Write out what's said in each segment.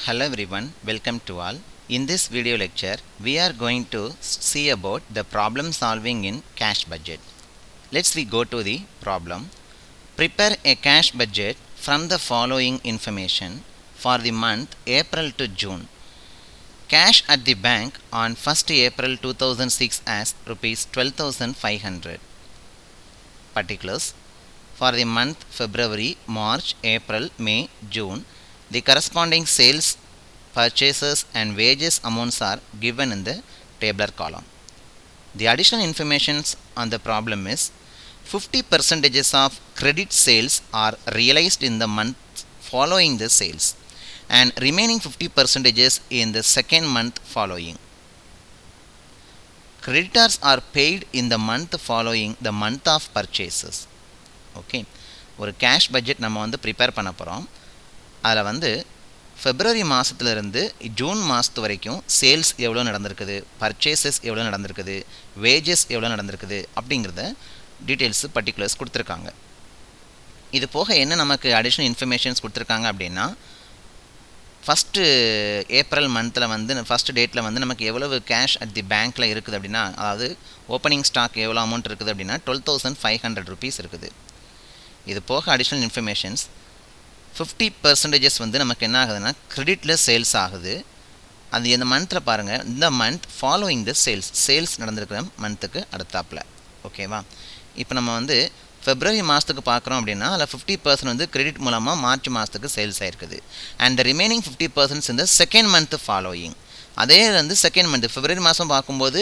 Hello everyone, welcome to all. In this video lecture, we are going to see about the problem solving in cash budget. Let's we go to the problem. Prepare a cash budget from the following information for the month April to June. Cash at the bank on 1st April 2006 as rupees 12,500. Particulars. For the month February, March, April, May, June, the corresponding sales, purchases and wages amounts are given in the tabular column. The additional information on the problem is 50% of credit sales are realized in the month following the sales and remaining 50% in the second month following. Creditors are paid in the month following the month of purchases. Okay, ஒரு cash budget நம்ம வந்து prepare பண்ண போகிறோம். அதில் வந்து February மாதத்துலேருந்து June மாதத்து வரைக்கும் சேல்ஸ் எவ்வளோ நடந்திருக்குது, பர்ச்சேசஸ் எவ்வளோ நடந்திருக்குது, வேஜஸ் எவ்வளோ நடந்திருக்குது அப்படிங்கிறத டீட்டெயில்ஸு பர்டிகுலர்ஸ் கொடுத்துருக்காங்க. இது போக என்ன நமக்கு அடிஷ்னல் இன்ஃபர்மேஷன்ஸ் கொடுத்துருக்காங்க அப்படின்னா, ஃபஸ்ட்டு ஏப்ரல் மந்தில் வந்து ஃபஸ்ட்டு டேட்டில் வந்து நமக்கு எவ்வளவு கேஷ் அட் தி பேங்க்கில் இருக்குது அப்படின்னா, அதாவது ஓப்பனிங் ஸ்டாக் எவ்வளோ அமௌண்ட் இருக்குது அப்படின்னா 12,500 rupees இருக்குது. இது போக அடிஷ்னல் இன்ஃபர்மேஷன்ஸ் 50% வந்து நமக்கு என்ன ஆகுதுன்னா கிரெடிட்டில் சேல்ஸ் ஆகுது. அது இந்த மந்தில் பாருங்கள், இந்த மந்த் ஃபாலோயிங் த சேல்ஸ் நடந்திருக்கிற மந்த்துக்கு அடுத்தாப்பில். ஓகேவா, இப்போ நம்ம வந்து ஃபெப்ரவரி மாதத்துக்கு பார்க்குறோம் அப்படின்னா அதில் 50% வந்து கிரெடிட் மூலமாக மார்ச் மாதத்துக்கு சேல்ஸ் ஆகிருக்குது. அண்ட் த ரிமைனிங் 50% இந்த செகண்ட் மந்த் ஃபாலோயிங். அதே வந்து செகண்ட் மந்த் ஃபெப்ரவரி மாதம் பார்க்கும்போது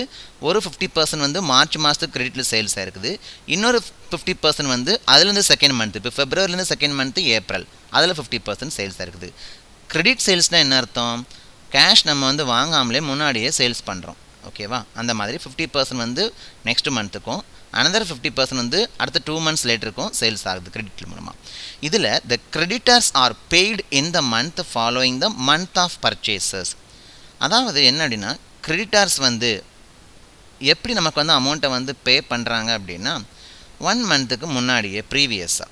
ஒரு 50% வந்து மார்ச் மாதத்துக்கு கிரெடிட்டில் சேல்ஸ் ஆகிருக்குது. இன்னொரு 50% வந்து அதுலேருந்து செகண்ட் மந்த், இப்போ ஃபெப்ரவரிலேருந்து செகண்ட் மந்த்து ஏப்ரல், அதில் 50% சேல்ஸ் ஆகிருக்குது. கிரெடிட் சேல்ஸ்னால் என்ன அர்த்தம்? கேஷ் நம்ம வந்து வாங்காமலே முன்னாடியே சேல்ஸ் பண்ணுறோம். ஓகேவா, அந்த மாதிரி 50% வந்து நெக்ஸ்ட் மந்த்துக்கும், அனதர் 50% வந்து அடுத்த 2 months லேட்டருக்கும் சேல்ஸ் ஆகுது கிரெடிட் மூலமாக. இதில் the creditors are paid in the month following the month of purchases. அதாவது என்ன அப்படின்னா, கிரெடிட்டார்ஸ் வந்து எப்படி நமக்கு வந்து அமௌண்ட்டை வந்து பே பண்ணுறாங்க அப்படின்னா 1 monthக்கு முன்னாடியே ப்ரீவியஸாக.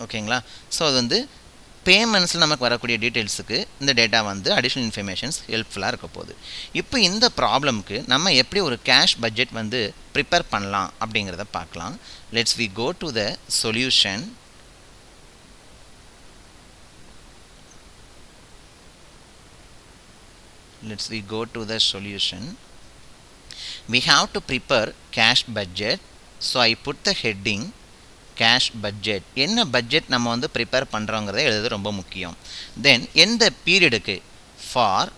ஓகேங்களா, ஸோ அது வந்து பேமெண்ட்ஸில் நமக்கு வரக்கூடிய டீட்டெயில்ஸுக்கு இந்த டேட்டா வந்து அடிஷ்னல் இன்ஃபர்மேஷன்ஸ் ஹெல்ப்ஃபுல்லாக இருக்க போகுது. இப்போ இந்த ப்ராப்ளம்க்கு நம்ம எப்படி ஒரு கேஷ் பட்ஜெட் வந்து ப்ரிப்பேர் பண்ணலாம் அப்படிங்கிறத பார்க்கலாம். Let's we go to the solution. We have to prepare cash budget. So I put the heading cash budget. என்ன பட்ஜெட் நம்ம வந்து ப்ரிப்பேர் பண்ணுறோங்கிறத எழுதுறது ரொம்ப முக்கியம். தென் எந்த பீரியடுக்கு, ஃபார்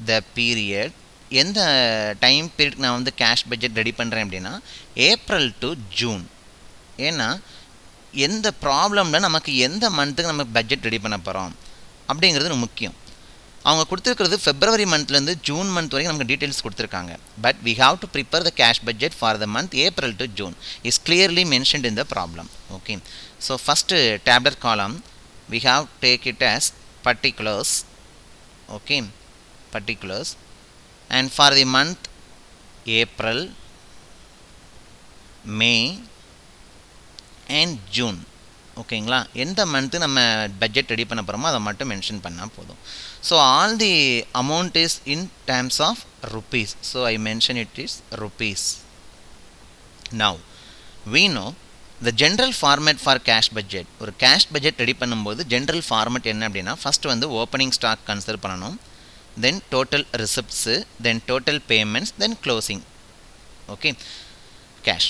த பீரியட், எந்த டைம் பீரியட்க்கு நான் வந்து கேஷ் பட்ஜெட் ரெடி பண்ணுறேன் அப்படின்னா ஏப்ரல் டு ஜூன். ஏன்னா எந்த ப்ராப்ளமில் நமக்கு எந்த மந்த்துக்கு நம்ம பட்ஜெட் ரெடி பண்ண போகிறோம் அப்படிங்கிறது முக்கியம். அவங்க கொடுத்துருக்கிறது ஃபெப்ரவரி மந்த்லேருந்து ஜூன் மந்த் வரைக்கும் நமக்கு டீட்டெயில்ஸ் கொடுத்துருக்காங்க. But we have to prepare the cash budget for the month April to June is clearly mentioned in the problem. Okay, so first tablet column we have take it as particulars. Okay, particulars and for the month April, May and June. ஓகேங்களா, எந்த month நம்ம budget ready பண்ண போகிறோமோ அதை மட்டும் mention பண்ணால் போதும். So all the amount is in terms of rupees. So I mention it is rupees. Now we know the general format for cash budget. ஒரு கேஷ் பட்ஜெட் ரெடி பண்ணும்போது general format என்ன அப்படின்னா, ஃபஸ்ட்டு வந்து opening stock consider பண்ணணும், then total receipts, then total payments, then closing. Okay, cash.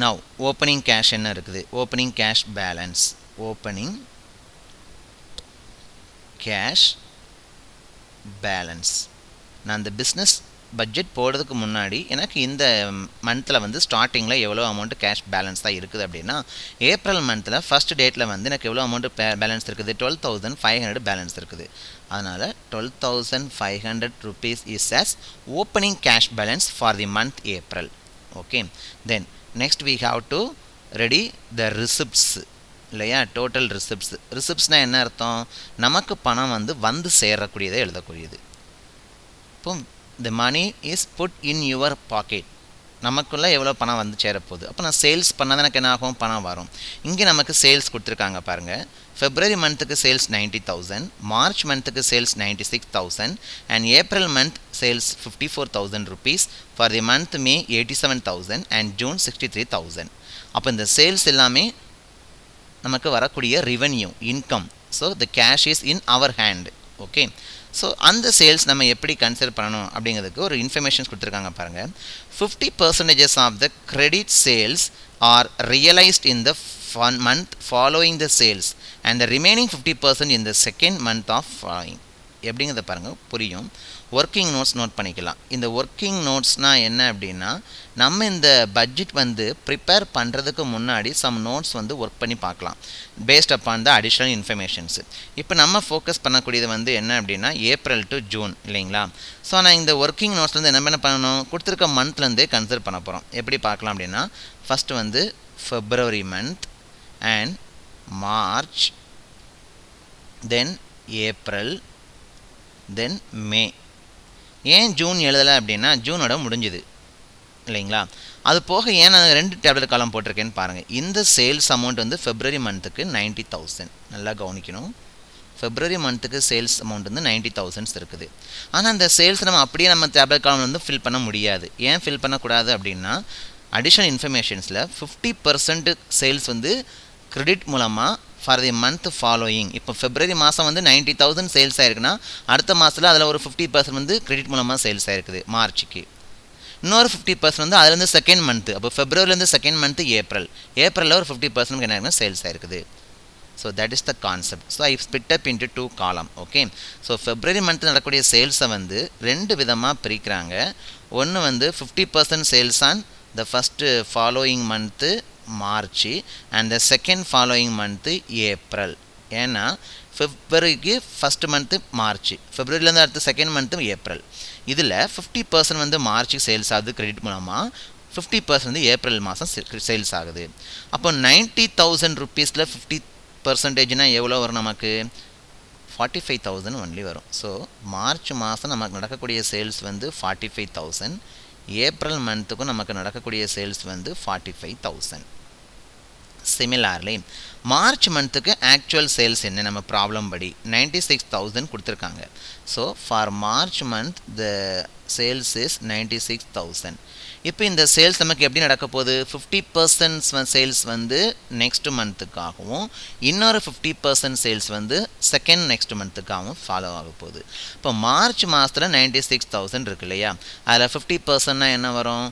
Now opening cash என்ன இருக்குது? opening cash balance. opening cash balance. நான் இந்த பிஸ்னஸ் பட்ஜெட் போடுறதுக்கு முன்னாடி எனக்கு இந்த மந்தில் வந்து ஸ்டார்டிங்கில் எவ்வளோ அமௌண்ட் கேஷ் பேலன்ஸ் தான் இருக்குது அப்படின்னா, ஏப்ரல் மந்தில் ஃபஸ்ட் டேட்டில் வந்து எனக்கு எவ்வளோ அமௌண்ட் பேலன்ஸ் இருக்குது? 12,500 பேலன்ஸ் இருக்குது. அதனால் 12,500 rupees is as opening cash balance for the month April. Okay, then next we have to ready the receipts இல்லையா, டோட்டல் ரிசிப்ட்ஸ். ரிசிப்ட்ஸ்னால் என்ன அர்த்தம்? நமக்கு பணம் வந்து சேரக்கூடியதை எழுதக்கூடியது. இப்போ the money is put in your pocket. நமக்குள்ள எவ்வளோ பணம் வந்து சேரப்போகுது. அப்போ நான் சேல்ஸ் பண்ணால் எனக்கு என்ன ஆகும், பணம் வரும். இங்கே நமக்கு சேல்ஸ் கொடுத்துருக்காங்க பாருங்கள். ஃபெப்ரவரி மந்த்துக்கு சேல்ஸ் 90,000, மார்ச் மந்த்துக்கு sales 96,000 and April month sales 54,000 rupees. For the month May 87,000 and June 63,000. அப்போ இந்த சேல்ஸ் எல்லாமே நமக்கு வரக்கூடிய revenue, income. So the cash is in our hand. Okay, so அந்த சேல்ஸ் நம்ம எப்படி கன்சிடர் பண்ணணும் அப்படிங்கிறதுக்கு ஒரு இன்ஃபர்மேஷன்ஸ் கொடுத்துருக்காங்க பாருங்கள். 50% of the credit sales are realised in the month following the sales and the remaining 50% in the second month of following. எப்படிங்கிறத பாருங்கள், புரியும். ஒர்க்கிங் நோட்ஸ் நோட் பண்ணிக்கலாம். இந்த ஒர்க்கிங் நோட்ஸ்னால் என்ன அப்படின்னா, நம்ம இந்த பட்ஜெட் வந்து ப்ரிப்பேர் பண்ணுறதுக்கு முன்னாடி சம் நோட்ஸ் வந்து ஒர்க் பண்ணி பார்க்கலாம் based upon the additional informations. இப்போ நம்ம ஃபோக்கஸ் பண்ணக்கூடியது வந்து என்ன அப்படின்னா ஏப்ரல் டு ஜூன் இல்லைங்களா. ஸோ நான் இந்த ஒர்க்கிங் நோட்ஸ் வந்து என்ன பண்ணணும், கொடுத்துருக்க மந்த்லேருந்தே கன்சிடர் பண்ண போகிறோம். எப்படி பார்க்கலாம் அப்படின்னா, ஃபஸ்ட்டு வந்து February month and March, then April, then May. ஏன் ஜூன் எழுதலை அப்படின்னா ஜூனோட முடிஞ்சுது இல்லைங்களா. அது போக ஏன் நான் 2 டேப்லெட் காலம் போட்டிருக்கேன்னு பாருங்கள். இந்த சேல்ஸ் அமௌண்ட் வந்து ஃபெப்ரவரி மந்த்துக்கு 90,000. நல்லா கவனிக்கணும். ஃபெப்ரவரி மந்த்துக்கு சேல்ஸ் அமௌண்ட் வந்து 90,000 இருக்குது. ஆனால் அந்த சேல்ஸ் நம்ம அப்படியே நம்ம டேப்லெட் காலம் வந்து ஃபில் பண்ண முடியாது. ஏன் ஃபில் பண்ணக்கூடாது அப்படின்னா, அடிஷ்னல் இன்ஃபர்மேஷன்ஸில் 50% சேல்ஸ் வந்து கிரெடிட் மூலமாக ஃபார் தி மந்த் ஃபாலோயிங். இப்போ ஃபெப்ரவரி மாதம் வந்து 90,000 சேல்ஸ் ஆயிருக்குன்னா அடுத்த மாதத்தில் அதில் ஒரு 50% வந்து கிரெடிட் மூலமாக சேல்ஸ் ஆயிருக்குது மார்ச்சுக்கு. இன்னொரு 50% வந்து அதுலேருந்து செகண்ட் மந்த்து. அப்போ ஃபெப்ரவரிலேருந்து செகண்ட் மந்த்து ஏப்ரலில் ஒரு 50% என்ன ஆயிருக்குன்னா சேல்ஸ் ஆயிருக்குது. So that is the concept. So I split up into 2 column. Okay, so February month நடக்கக்கூடிய சேல்ஸை வந்து 2 விதமாக பிரிக்கிறாங்க. ஒன்று வந்து 50% sales on the first following month March and the second following month April. ஏன்னா ஃபெப்ரவரிக்கு ஃபஸ்ட்டு மந்த்து மார்ச், ஃபெப்ரவரிலேருந்து அடுத்த second month April. இதில் 50% வந்து மார்ச்சுக்கு சேல்ஸ் ஆகுது கிரெடிட் மூலமாக, 50% வந்து ஏப்ரல் மாதம் சேல்ஸ் ஆகுது. அப்போ 90,000 rupeesல 50%னால் எவ்வளோ வரும் நமக்கு, 45,000 ஒன்லி வரும். ஸோ மார்ச் மாதம் நமக்கு நடக்கக்கூடிய சேல்ஸ் வந்து 45,000, ஏப்ரல் மந்த்துக்கும் நமக்கு நடக்கக்கூடிய சேல்ஸ் வந்து 45,000. சிமிலார்லி மார்ச் மந்த்துக்கு ஆக்சுவல் சேல்ஸ் என்ன நம்ம ப்ராப்ளம் படி 96,000 கொடுத்துருக்காங்க. So for March month the sales is 96,000. இப்போ இந்த சேல்ஸ் நமக்கு எப்படி நடக்க போகுது, 50% சேல்ஸ் வந்து நெக்ஸ்ட் மந்த்துக்காகவும் இன்னொரு 50% சேல்ஸ் வந்து செகண்ட் நெக்ஸ்ட் மந்த்துக்காகவும் ஃபாலோ ஆக போகுது. இப்போ மார்ச் மாதத்தில் 96,000 இருக்கு இல்லையா, அதில் 50%னா என்ன வரும்,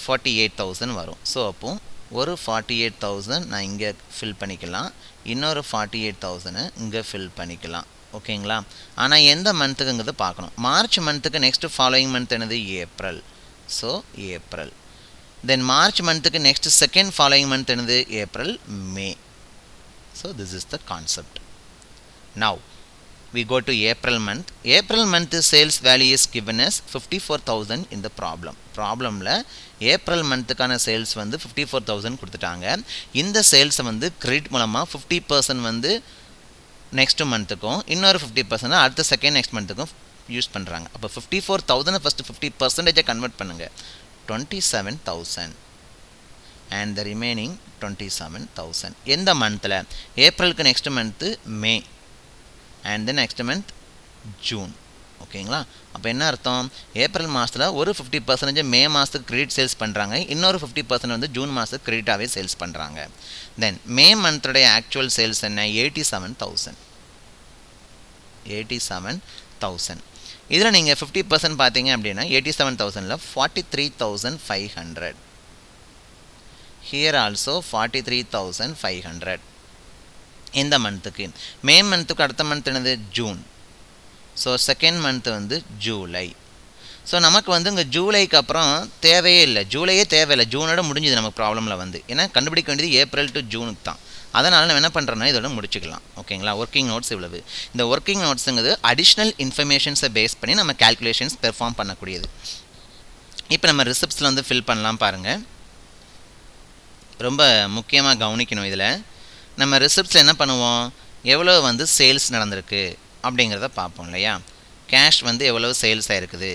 48,000 வரும். ஸோ அப்போது ஒரு 48,000 நான் இங்கே ஃபில் பண்ணிக்கலாம், இன்னொரு 48,000 இங்கே ஃபில் பண்ணிக்கலாம். ஓகேங்களா. ஆனால் எந்த மந்த்துக்குங்கிறத பார்க்கணும். மார்ச் மந்த்துக்கு நெக்ஸ்ட் ஃபாலோயிங் மந்த் என்னது, April. So April. Then March மந்த்துக்கு நெக்ஸ்ட் செகண்ட் ஃபாலோயிங் மந்த் என்னது, April, May. So this is the concept. Now we go to April month. April month sales value is given as 54,000 in the problem. ப்ராப்ளமில் April மந்த்துக்கான sales வந்து 54,000 கொடுத்துட்டாங்க. இந்த சேல்ஸை வந்து credit மூலமாக 50% வந்து நெக்ஸ்ட் மந்த்துக்கும் இன்னொரு 50% அடுத்த செகண்ட் நெக்ஸ்ட் மந்த்துக்கும் யூஸ் பண்ணுறாங்க. அப்போ 54,000 ஃபஸ்ட்டு 50% கன்வெர்ட் பண்ணுங்கள், 27,000 அண்ட் த ரிமைனிங் 27,000 எந்த மந்தில், ஏப்ரலுக்கு next month May and then next month June. ஓகேங்களா. அப்போ என்ன அர்த்தம், ஏப்ரல் மாதத்தில் ஒரு 50% மே மாதத்துக்கு கிரெடிட் சேல்ஸ் பண்ணுறாங்க, இன்னொரு 50% வந்து ஜூன் மாதத்துக்கு கிரெடிட்டாகவே சேல்ஸ் பண்ணுறாங்க. தென் மே மந்தோடைய ஆக்சுவல் சேல்ஸ் என்ன, 87,000. 87,000. இதில் நீங்கள் 50% பார்த்தீங்க அப்படின்னா 87,000ல் 43,500. ஹியர் ஆல்சோ 43,500 இந்த மந்த்துக்கு. மே மந்த்துக்கு அடுத்த மந்த் என்னது, ஜூன். ஸோ செகண்ட் மந்த் வந்து ஜூலை. ஸோ நமக்கு வந்து இங்கே ஜூலைக்கு அப்புறம் தேவையே இல்லை, ஜூலையே தேவையில்லை, ஜூனோட முடிஞ்சுது நமக்கு ப்ராப்ளமில் வந்து. ஏன்னா கண்டுபிடிக்க வேண்டியது ஏப்ரல் டு ஜூனுக்கு தான். அதனால் நம்ம என்ன பண்ணுறோன்னா இதோட முடிச்சுக்கலாம். ஓகேங்களா. ஒர்க்கிங் நோட்ஸ் இவ்வளவு. இந்த ஒர்க்கிங் நோட்ஸுங்கிறது அடிஷ்னல் இன்ஃபர்மேஷன்ஸை பேஸ் பண்ணி நம்ம கேல்குலேஷன்ஸ் பெர்ஃபார்ம் பண்ணக்கூடியது. இப்போ நம்ம ரிசிப்ட்ஸில் வந்து ஃபில் பண்ணலாம் பாருங்கள். ரொம்ப முக்கியமாக கவனிக்கணும். இதில் நம்ம ரிசிப்ட்ஸில் என்ன பண்ணுவோம், எவ்வளோ வந்து சேல்ஸ் நடந்திருக்கு அப்படிங்கிறத பார்ப்போம் இல்லையா. கேஷ் வந்து எவ்வளோ சேல்ஸ் ஆகிருக்குது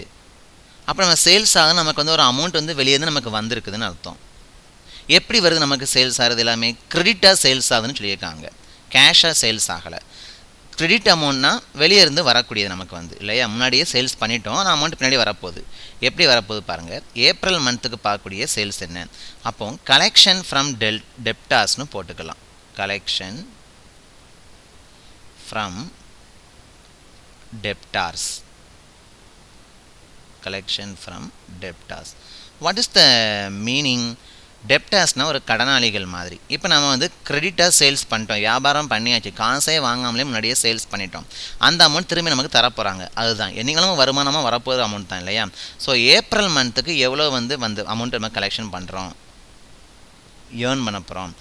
அப்போ நம்ம சேல்ஸ் ஆக நமக்கு வந்து ஒரு அமௌண்ட் வந்து வெளியேருந்து நமக்கு வந்திருக்குதுன்னு அர்த்தம். எப்படி வருது நமக்கு சேல்ஸ் ஆகிறது? எல்லாமே கிரெடிட்டாக சேல்ஸ் ஆகுதுன்னு சொல்லியிருக்காங்க, கேஷாக சேல்ஸ் ஆகலை. கிரெடிட் அமௌண்ட்னா வெளியே இருந்து வரக்கூடியது நமக்கு வந்து இல்லையா, முன்னாடியே சேல்ஸ் பண்ணிட்டோம், அந்த அமௌண்ட் பின்னாடி வரப்போகுது. எப்படி வரப்போகுது பாருங்கள். ஏப்ரல் மந்த்துக்கு பார்க்கக்கூடிய சேல்ஸ் என்ன? அப்போ கலெக்ஷன் ஃப்ரம் டெப்டார்ஸ்னு போட்டுக்கலாம். Collection from debtors. Collection from debtors. What is the meaning? டெப்டார்ஸ்னால் ஒரு கடனாளிகள் மாதிரி. இப்போ நம்ம வந்து கிரெடிட்டாக சேல்ஸ் பண்ணிட்டோம், வியாபாரம் பண்ணியாச்சு, காசே வாங்காமலே முன்னாடியே சேல்ஸ் பண்ணிட்டோம், அந்த அமௌண்ட் திரும்பி நமக்கு தரப்போகிறாங்க. அதுதான் என்னைங்களும் வருமானமாக வரப்போகிற அமௌண்ட் தான் இல்லையா. ஸோ ஏப்ரல் மந்த்துக்கு எவ்வளோ வந்து அமௌண்ட் நம்ம கலெக்ஷன் பண்ணுறோம், ஏர்ன் பண்ண போகிறோம்.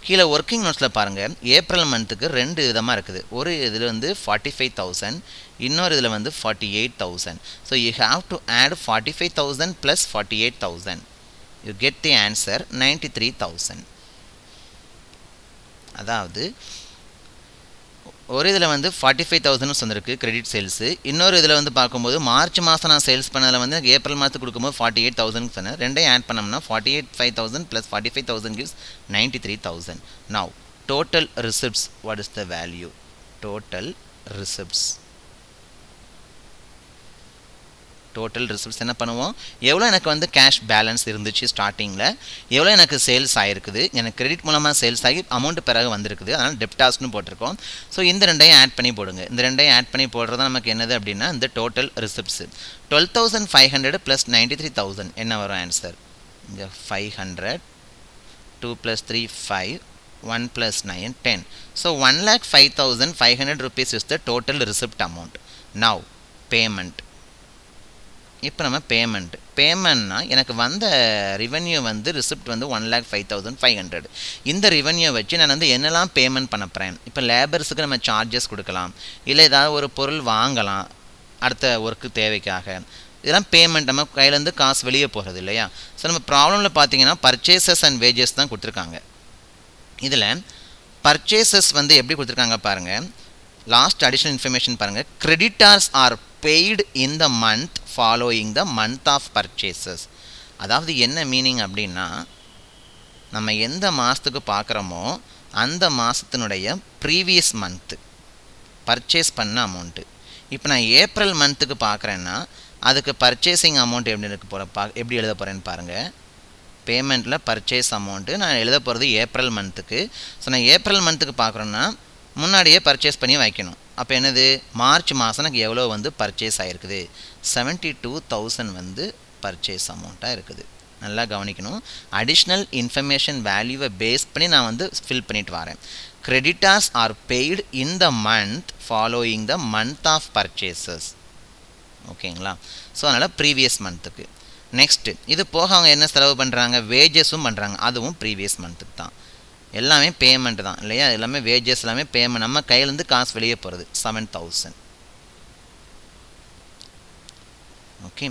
கீழே ஒர்க்கிங் நோட்ஸில் பாருங்கள், ஏப்ரல் மந்த்துக்கு 2 விதமாக இருக்குது. ஒரு இதில் வந்து 45,000, இன்னொரு இதில் வந்து 48,000. So you have to add 45,000 + 48,000. you get the answer 93,000. அதாவது ஒரு இதில் வந்து 45,000 வந்திருக்கு கிரெடிட் சேல்ஸு, இன்னொரு இதில் வந்து பார்க்கும்போது மார்ச் மாதம் நான் சேல்ஸ் பண்ணதில் வந்து ஏப்ரல் மாதத்துக்கு கொடுக்கும்போது 48,000 சொன்னேன். ரெண்டையும் ஆட் பண்ணோம்னா 48,500 + 45,000 gives 93,000. now total receipts, what is the value? total receipts. Total receipts என்ன பண்ணுவோம், எவ்வளோ எனக்கு வந்து கேஷ் பேலன்ஸ் இருந்துச்சு ஸ்டார்டிங்கில், எவ்வளோ எனக்கு சேல்ஸ் ஆகிருக்குது, எனக்கு கிரெடிட் மூலமாக சேல்ஸ் ஆகி அமௌண்ட் பிறகு வந்திருக்குது, அதனால் டெப்டார்ஸ்னு போட்டிருக்கோம். ஸோ இந்த ரெண்டையும் ஆட் பண்ணி போடுங்க. இந்த ரெண்டையும் ஆட் பண்ணி போடுறது நமக்கு என்னது அப்படின்னா இந்த டோட்டல் ரிசிப்ட்ஸு. 12,500 + 93,000 என்ன வரும் ஆன்சர்? இங்கே 500, 2 + 3 5, 1 + 9 10. So 1,05,500 rupees is the total receipt amount. now payment. இப்போ நம்ம பேமெண்ட்னா எனக்கு வந்த ரெவென்யூ வந்து ரிசிப்ட் வந்து 1,05,500. இந்த ரெவென்யூ வச்சு நான் வந்து என்னெல்லாம் பேமெண்ட் பண்ண போகிறேன். இப்போ லேபர்ஸுக்கு நம்ம சார்ஜஸ் கொடுக்கலாம், இல்லை ஏதாவது ஒரு பொருள் வாங்கலாம் அடுத்த ஒர்க்கு தேவைக்காக. இதெல்லாம் பேமெண்ட், நம்ம கையிலேருந்து காசு வெளியே போகிறது இல்லையா. ஸோ நம்ம ப்ராப்ளமில் பார்த்தீங்கன்னா பர்ச்சேசஸ் அண்ட் வேஜஸ் தான் கொடுத்துருக்காங்க. இதில் பர்ச்சேசஸ் வந்து எப்படி கொடுத்துருக்காங்க பாருங்கள். லாஸ்ட் அடிஷ்னல் இன்ஃபர்மேஷன் பாருங்கள். Creditors are paid in the month following the month of purchases. அதாவது என்ன மீனிங் அப்படின்னா, நம்ம எந்த மாதத்துக்கு பார்க்குறோமோ அந்த மாதத்தினுடைய ப்ரீவியஸ் மந்த்து பர்ச்சேஸ் பண்ண அமௌண்ட்டு. இப்போ நான் ஏப்ரல் மந்த்துக்கு பார்க்குறேன்னா அதுக்கு பர்ச்சேசிங் அமௌண்ட் எப்படி எழுத போகிறேன்னு பாருங்கள். பேமெண்ட்டில் பர்ச்சேஸ் அமௌண்ட்டு நான் எழுத போகிறது ஏப்ரல் மந்த்துக்கு. ஸோ நான் ஏப்ரல் மந்த்துக்கு பார்க்குறோன்னா முன்னாடியே பர்ச்சேஸ் பண்ணி வைக்கணும். அப்போ என்னது, மார்ச் மாதம் எனக்கு எவ்வளோ வந்து பர்ச்சேஸ் ஆகிருக்குது, 72,000 வந்து பர்ச்சேஸ் அமௌண்ட்டாக இருக்குது. நல்லா கவனிக்கணும். அடிஷ்னல் இன்ஃபர்மேஷன் வேல்யூவை பேஸ் பண்ணி நான் வந்து ஃபில் பண்ணிட்டு வரேன். Creditors are paid in the month following the month of purchases. ஓகேங்களா. ஸோ அதனால் ப்ரீவியஸ் மந்த்துக்கு. நெக்ஸ்ட்டு இது போக அவங்க என்ன செலவு பண்ணுறாங்க, வேஜஸும் பண்ணுறாங்க, அதுவும் ப்ரீவியஸ் மந்த்துக்கு தான். எல்லாமே பேமெண்ட் தான் இல்லையா, எல்லாமே வேஜஸ், எல்லாமே பேமெண்ட், நம்ம கையிலேருந்து காசு வெளியே போகிறது 7,000. ஓகே.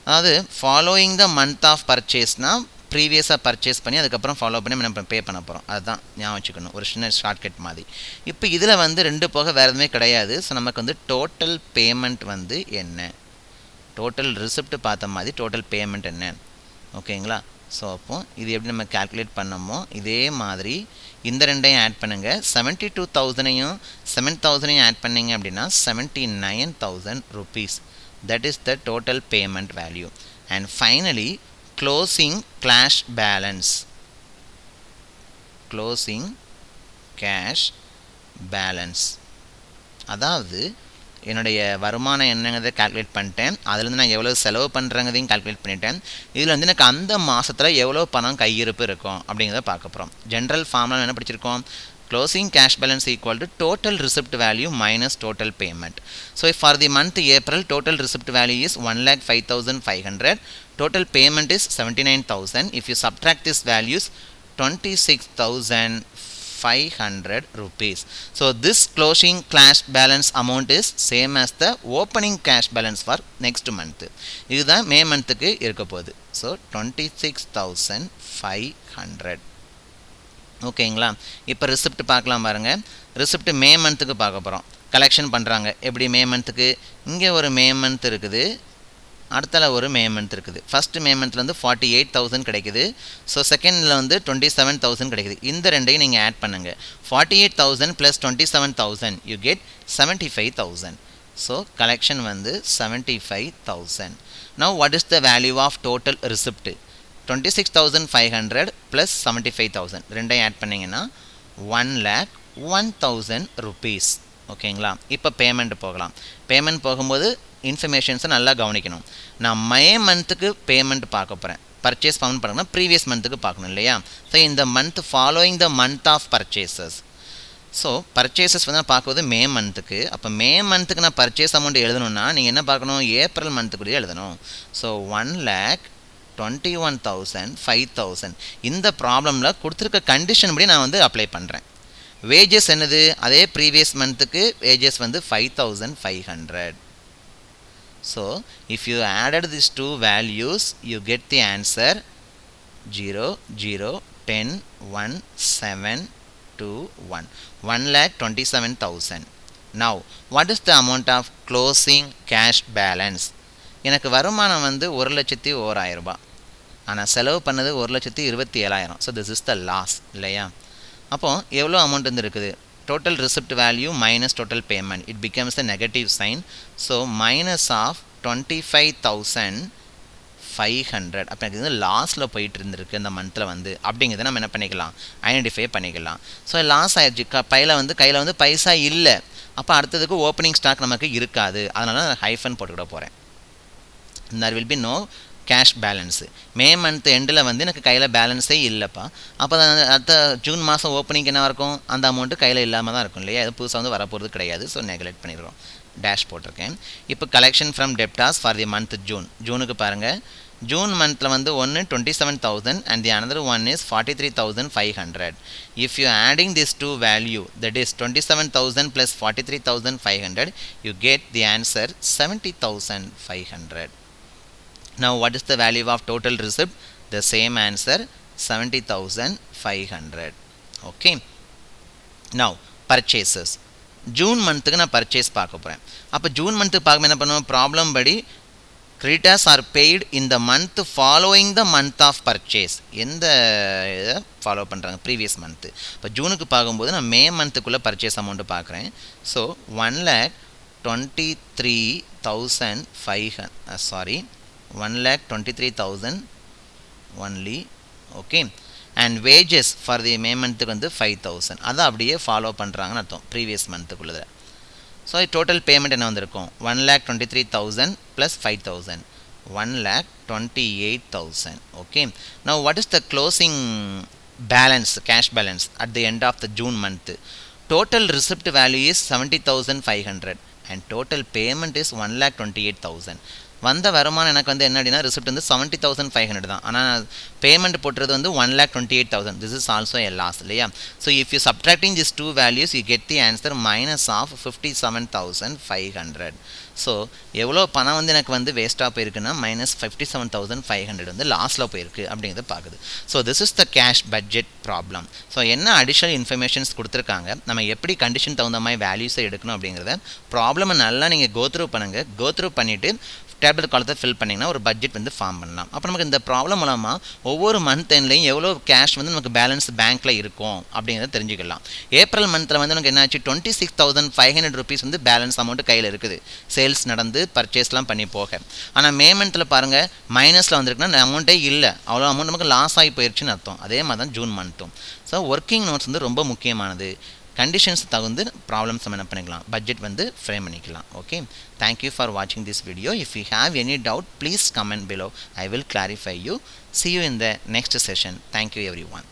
அதாவது ஃபாலோயிங் த மந்த் ஆஃப் பர்ச்சேஸ்னால் ப்ரீவியஸாக பர்ச்சேஸ் பண்ணி அதுக்கப்புறம் ஃபாலோ பண்ணி நம்ம பே பண்ண போகிறோம். அதுதான் ஞாபகம் வச்சுக்கணும், ஒரு சின்ன ஷார்ட்கட் மாதிரி. இப்போ இதில் வந்து 2 போக வேறு எதுவுமே கிடையாது. ஸோ நமக்கு வந்து டோட்டல் பேமெண்ட் வந்து என்ன, டோட்டல் ரிசிப்ட் பார்த்த மாதிரி டோட்டல் பேமெண்ட் என்ன. ஓகேங்களா. ஸோ அப்போ இது எப்படி நம்ம கால்குலேட் பண்ணமோ இதே மாதிரி இந்த ரெண்டையும் ஆட் பண்ணுங்கள். 72,000ஐயும் 7,000ஐயும் ஆட் பண்ணிங்க அப்படின்னா 79,000 rupees. That is the total payment value. And finally closing cash balance. Closing cash balance. அதாவது என்னுடைய வருமானம் என்னங்கிறத கால்குலேட் பண்ணிட்டேன், அதுலேருந்து நான் எவ்வளோ செலவு பண்ணுறங்கிறதையும் கால்குலேட் பண்ணிட்டேன். இதில் வந்து எனக்கு அந்த மாதத்தில் எவ்வளோ பணம் கையிருப்பு இருக்கும் அப்படிங்கிறத பார்க்க போகிறோம். ஜென்ரல் ஃபார்முலா என்ன படிச்சிருக்கோம், closing cash balance equal to total receipt value minus total payment. So for the month April, total receipt value is 1,05,500. Total payment is 79,000. If you subtract these values, 26,500 rupees. So this closing cash balance amount is same as the opening cash balance for next month. இதுதான் மே மந்த்துக்கு இருக்க போகுது. So 26,500. ஓகேங்களா. இப்போ receipt பார்க்கலாம் பாருங்கள். Receipt மே மந்த்துக்கு பார்க்க போகிறோம். கலெக்ஷன் பண்ணுறாங்க எப்படி மே மந்த்துக்கு, இங்கே ஒரு மே மந்த் இருக்குது, அடுத்தல ஒரு மே மந்த் இருக்குது. ஃபர்ஸ்ட் மே மந்த்ல வந்து 48,000 கிடைக்குது. ஸோ செகண்ட்ல வந்து 27,000 கிடைக்குது. இந்த ரெண்டையும் நீங்கள் ஆட் பண்ணுங்க. 48,000 + 27,000 you get 75,000. ஸோ கலெக்ஷன் வந்து 75,000. Now what is the value of total receipt? 26,500 + 75,000 ரெண்டையும் ஆட் பண்ணிங்கன்னா 1,01,000 rupees. ஓகேங்களா? இப்போ பேமெண்ட் போகலாம். பேமெண்ட் போகும்போது இன்ஃபர்மேஷன்ஸை நல்லா கவனிக்கணும். நான் மே மந்த்துக்கு பேமெண்ட் பார்க்க போகிறேன். பர்ச்சேஸ் பவுண்ட் பண்ணணும்னா ப்ரீவியஸ் மந்த்துக்கு பார்க்கணும் இல்லையா? ஸோ இந்த month following the month of purchases. So purchases வந்து நான் பார்க்குறது மே மந்த்துக்கு. அப்போ மே மந்த்துக்கு நான் பர்ச்சேஸ் அமௌண்ட் எழுதணும்னா நீங்கள் என்ன பார்க்கணும்? ஏப்ரல் மந்த்துக்குள்ளேயே எழுதணும். ஸோ 1,21,000 5,000 இந்த ப்ராப்ளமில் கொடுத்துருக்க கண்டிஷன் படி நான் வந்து அப்ளை பண்ணுறேன். வேஜஸ் என்னது? அதே ப்ரீவியஸ் மந்த்துக்கு வேஜஸ் வந்து 5,500. So if you added these two values you get the answer 0 0 10 1 7 2 1 1,27,000. Now what is the amount of closing cash balance? எனக்கு வருமானம் வந்து 1,01,000 ரூபாய். ஆனால் செலவு பண்ணது 1,27,000. So this is the loss இல்லையா? அப்போ எவ்வளோ அமௌண்ட் வந்து இருக்குது? total receipt value minus total payment, it becomes a negative sign. So minus of 25,500 அப்போ இது லாஸில் போயிட்டு இருந்திருக்கு இந்த மந்தில் வந்து. அப்படிங்கிறத நம்ம என்ன பண்ணிக்கலாம்? ஐடென்டிஃபை பண்ணிக்கலாம். ஸோ லாஸ் ஆயிடுச்சு. கையில் வந்து பைசா இல்லை. அப்போ அடுத்ததுக்கு ஓப்பனிங் ஸ்டாக் நமக்கு இருக்காது. அதனால நான் ஹைஃபன் போட்டுக்கிட போகிறேன். there will be no cash balance. May month எண்டில் வந்து எனக்கு கையில் பேலன்ஸே இல்லைப்பா. அப்போ அடுத்த ஜூன் மாதம் ஓப்பனிங் என்ன இருக்கும்? அந்த அமௌண்ட்டு கையில் இல்லாமல் தான் இருக்கும் இல்லையா? அது புதுசாக வந்து வரப்போகிறது கிடையாது. ஸோ நெக்லெக்ட் பண்ணிடுறோம். டேஷ் போட்டிருக்கேன். இப்போ collection from debtors for the month June. ஜூனுக்கு பாருங்கள். ஜூன் மந்தில் வந்து ஒன்று 27,000 and the another one is 43,500. If you adding these two value, that is 27,000 + 43,500, you get the answer 70,500. Now what is the value of total receipt? The same answer 70,500. Okay. Now purchases. June மந்த்துக்கு நான் purchase பார்க்க போகிறேன். அப்போ June மந்த்துக்கு பார்க்க என்ன பண்ணுவோம்? Problem படி creditors are paid in the month following the month of purchase. எந்த இதை ஃபாலோ பண்ணுறாங்க? Previous month. இப்போ ஜூனுக்கு பார்க்கும்போது நான் மே மந்த்துக்குள்ளே பர்ச்சேஸ் அமௌண்ட்டு பார்க்குறேன். So 1,23,500 1,23,000 only. Okay. And wages for the May month வந்து 5,000. அதை அப்படியே ஃபாலோ பண்ணுறாங்கன்னு அர்த்தம் ப்ரீவியஸ் மந்த்துக்குள்ளது. ஸோ டோட்டல் பேமெண்ட் என்ன வந்திருக்கும்? 1,23,000 + 5,000 1,28,000. Okay. Now what is the closing balance, cash balance at the end of the June month? Total receipt value is 70,500 and total payment is 1,28,000. வந்த வருமானம் எனக்கு வந்து என்ன அப்படின்னா ரிசிப்ட் வந்து 70,500 தான். ஆனால் பேமெண்ட் போட்டுறது வந்து 1,28,000. This is also a loss இல்லையா? So if you subtracting this two values you get the answer -57,500. ஸோ எவ்வளோ பணம் வந்து எனக்கு வந்து வேஸ்ட்டாக போயிருக்குன்னா -57,500 வந்து லாஸில் போயிருக்கு அப்படிங்கிறத பார்க்குது. So this is the cash budget problem. So என்ன அடிஷ்னல் இன்ஃபர்மேஷன்ஸ் கொடுத்துருக்காங்க, நம்ம எப்படி கண்டிஷன் தகுந்த மாதிரி வேல்யூஸை எடுக்கணும் அப்படிங்கிறத ப்ராப்ளமை நல்லா நீங்கள் கோத்ரூ பண்ணுங்கள். கோத்ரூ பண்ணிவிட்டு டேப்லெட் காலத்தை ஃபில் பண்ணிங்கன்னா ஒரு பட்ஜெட் வந்து ஃபார்ம் பண்ணலாம். அப்போ நமக்கு இந்த ப்ராப்ளம் மூலமாக ஒவ்வொரு மந்த் எண்ட்லையும் எவ்வளோ கேஷ் வந்து நமக்கு பேலன்ஸ் பேங்க்கில் இருக்கும் அப்படிங்கிறத தெரிஞ்சுக்கலாம். ஏப்ரல் மந்தில் வந்து நமக்கு என்னாச்சு 26,500 rupees வந்து பேலன்ஸ் அமௌண்ட்டு கையில் இருக்குது, சேல்ஸ் நடந்து பர்ச்சேஸ்லாம் பண்ணி போக. ஆனால் மே மந்தில் பாருங்கள் மைனஸில் வந்துருக்குன்னா அமௌண்ட்டே இல்லை, அவ்வளோ அமௌண்ட் நமக்கு லாஸ் ஆகி போயிடுச்சுன்னு அர்த்தம். அதே மாதிரி தான் ஜூன் மந்த்தும். ஸோ ஒர்க்கிங் நோட்ஸ் வந்து ரொம்ப முக்கியமானது. கண்டிஷன்ஸ் தகுந்து ப்ராப்ளம்ஸ் நம்ம என்ன பண்ணிக்கலாம், பட்ஜெட் வந்து ஃப்ரேம் பண்ணிக்கலாம். ஓகே, தேங்க்யூ ஃபார் வாட்சிங் this video. If you have any doubt please comment below. I will clarify you. See you in the next session. Thank you everyone.